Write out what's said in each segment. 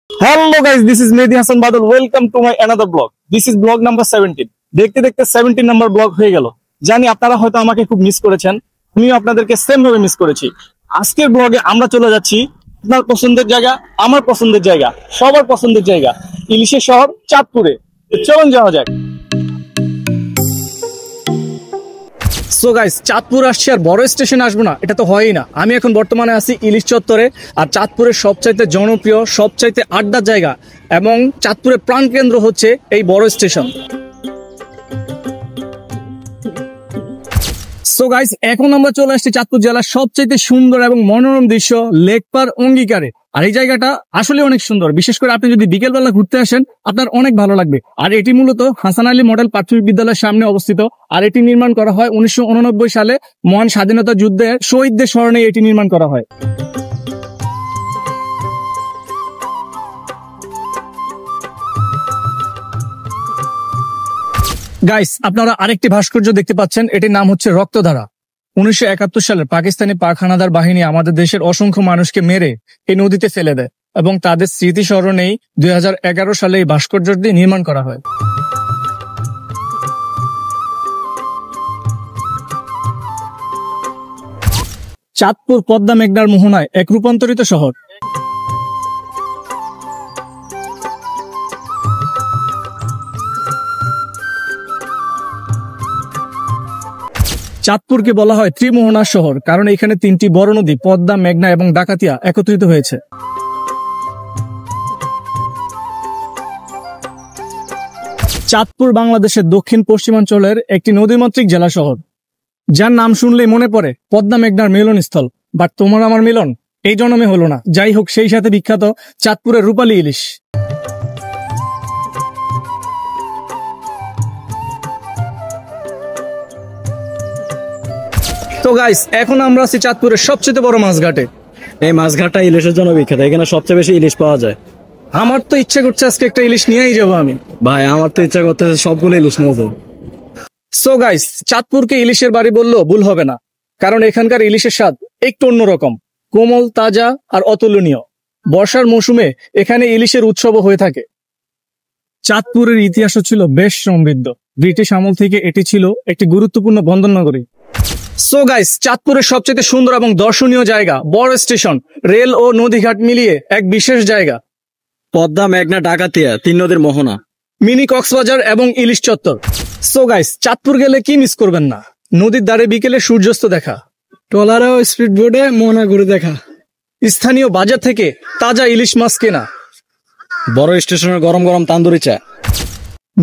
Hello guys, this is Mehdi Hassan Badal. Welcome to my another blog. This is blog number 17. দেখতে দেখতে 17 number blog হয়ে গেল। জানি আপনারা হয়তো আমাকে খুব মিস করেছেন, আমিও আপনাদেরকে সেম ভাবে মিস করেছি। আজকের ব্লগে আমরা চলে যাচ্ছি আপনার পছন্দের জায়গা, আমার পছন্দের জায়গা, সবার পছন্দের জায়গা, ইলিশের শহর চাঁদপুরে। চলুন যাওয়া যাক। সো গাইস, চাঁদপুর আসছি আর বড় স্টেশন আসবো না, এটা তো হয়ই না। আমি এখন বর্তমানে আছি ইলিশ চত্বরে, আর চাঁদপুরের সবচাইতে জনপ্রিয়, সবচাইতে আড্ডার জায়গা এবং চাঁদপুরের প্রাণকেন্দ্র হচ্ছে এই বড় স্টেশন। সো গাইস, এখন আমরা চলে আসছি চাঁদপুর জেলার সবচাইতে সুন্দর এবং মনোরম দৃশ্য লেকপার অঙ্গীকারে। আর এই জায়গাটা আসলে অনেক সুন্দর, বিশেষ করে আপনি যদি বিকেলবেলা ঘুরতে আসেন আপনার অনেক ভালো লাগবে। আর এটি মূলত হাসান আলী মডেল প্রাথমিক বিদ্যালয়ের সামনে অবস্থিত। আর এটি নির্মাণ করা হয় 1989 সালে মহান স্বাধীনতা যুদ্ধের শহীদদের স্মরণে এটি নির্মাণ করা হয়। গাইস, আপনারা আরেকটি ভাস্কর্য দেখতে পাচ্ছেন, এটির নাম হচ্ছে রক্তধারা। 1971 সালে পাকিস্তানি পাক হানাদার বাহিনী আমাদের দেশের অসংখ্য মানুষকে মেরে এই নদীতে ফেলে দেয় এবং তাদের স্মৃতি স্মরণেই 2011 সালে এই ভাস্কর্যটি নির্মাণ করা হয়। চাঁদপুর পদ্মা মেঘনার মোহনায় এক রূপান্তরিত শহর। চাঁদপুরকে বলা হয় ত্রিমোহনার শহর, কারণ এখানে তিনটি বড় নদী পদ্মা, মেঘনা এবং ডাকাতিয়া একত্রিত হয়েছে। চাঁদপুর বাংলাদেশের দক্ষিণ পশ্চিমাঞ্চলের একটি নদীমাতৃক জেলা শহর, যার নাম শুনলেই মনে পড়ে পদ্মা মেঘনার মিলনস্থল। বাট তোমার আমার মিলন এই জন্মে হলো না। যাই হোক, সেই সাথে বিখ্যাত চাঁদপুরের রূপালী ইলিশ। তো গাইস, এখন আমরা আছি চাঁদপুরের সবচেয়ে বড় মাছঘাটে। এই মাছঘাটটা ইলিশের জন্য বিখ্যাত, এখানে সবচেয়ে বেশি ইলিশ পাওয়া যায়। আমার তো ইচ্ছে করছে আজকে একটা ইলিশ নিয়েই যাবো আমি। ভাই, আমার তো ইচ্ছা করতেছে সবগুলো ইলিশ নিয়ে যাবো। সো গাইস, চাঁদপুরকে ইলিশের বাড়ি বললেও ভুল হবে না, কারণ এখানকার ইলিশের স্বাদ একটু অন্যরকম, কোমল, তাজা আর অতুলনীয়। বর্ষার মৌসুমে এখানে ইলিশের উৎসবও হয়ে থাকে। চাঁদপুরের ইতিহাসও ছিল বেশ সমৃদ্ধ। ব্রিটিশ আমল থেকে এটি ছিল একটি গুরুত্বপূর্ণ বন্দরনগরী। সো গাইস, চাঁদপুরের সবচেয়ে সুন্দর এবং দর্শনীয় জায়গা বড় স্টেশন, রেল ও নদীঘাট মিলিয়ে এক বিশেষ জায়গা। পদ্মা, মেঘনা, ডাকাতিয়া, তিন নদীর মোহনা, মিনি কক্সবাজার এবং ইলিশ চত্বর। সো গাইস, চাঁদপুর গেলে কি মিস করবেন না? নদীর ধারে বিকেলে সূর্যাস্ত দেখা, ট্রলারে ও স্পিড বোটে মোহনা ঘুরে দেখা, স্থানীয় বাজার থেকে তাজা ইলিশ মাছ কেনা, বড় স্টেশনের গরম গরম তান্দুরি চা।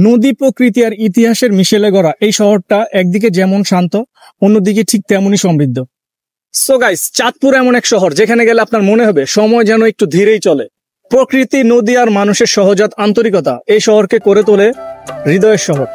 নদী, প্রকৃতি আর ইতিহাসের মিশেলে গড়া এই শহরটা একদিকে যেমন শান্ত, অন্যদিকে ঠিক তেমনই সমৃদ্ধ। সো গাইস, চাঁদপুর এমন এক শহর যেখানে গেলে আপনার মনে হবে সময় যেন একটু ধীরেই চলে। প্রকৃতি, নদী আর মানুষের সহজাত আন্তরিকতা এই শহরকে করে তোলে হৃদয়ের শহর।